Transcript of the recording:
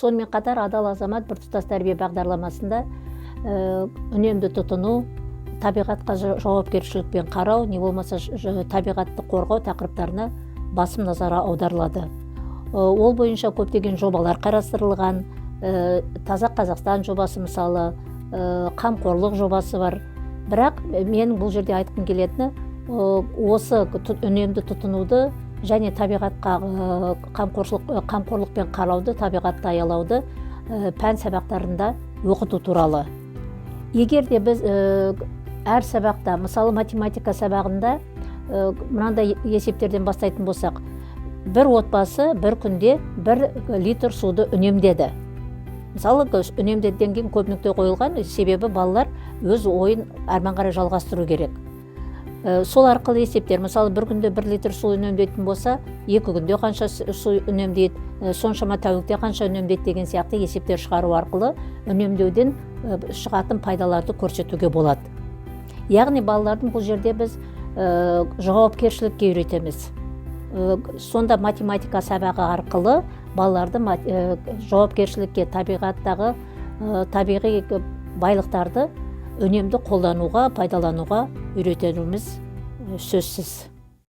Сонымен қатар адал азамат біртұтас тәрбие бағдарламасында үнемді тұтыну, табиғатқа жауапкершілікпен қарау, не болмаса табиғатты қорғау тақырыптарына басым назар аударылады. Ол бойынша көптеген жобалар қарастырылған. Таза Қазақстан жобасы мысалы, қамқорлық жобасы бар. Бірақ мен бұл жерде айтқым келетіні, осы үнемді тұтынуды және табиғатқа қамқорлықпен қарауды, табиғатты аялауды пән сабақтарында оқыту туралы. Егер де біз әр сабақта, мысалы математика сабағында мынандай есептерден бастайтын болсақ, бір отбасы бір күнде 1 литр суды үнемдеді. Мысалы, үнемдеден кейін көп нүкте қойылған, себебі балалар өз ойын әрмен қарай жалғастыру керек. Сол арқылы есептер, мысалы, бір күнде 1 литр су үнемдейтін болса, 2 күнде қанша су үнемдейді, соншама тәулікте қанша үнемдейді деген сияқты есептер шығару арқылы үнемдеуден шығатын пайдаларды көрсетуге болады. Яғни балалардың бұл жерде біз жауапкершілікке үйретеміз. Сонда математика сабағы арқылы балаларды жауапкершілікке, табиғаттағы табиғи байлықтарды үнемді қолдануға, пайдалануға үйретуіміз сөзсіз.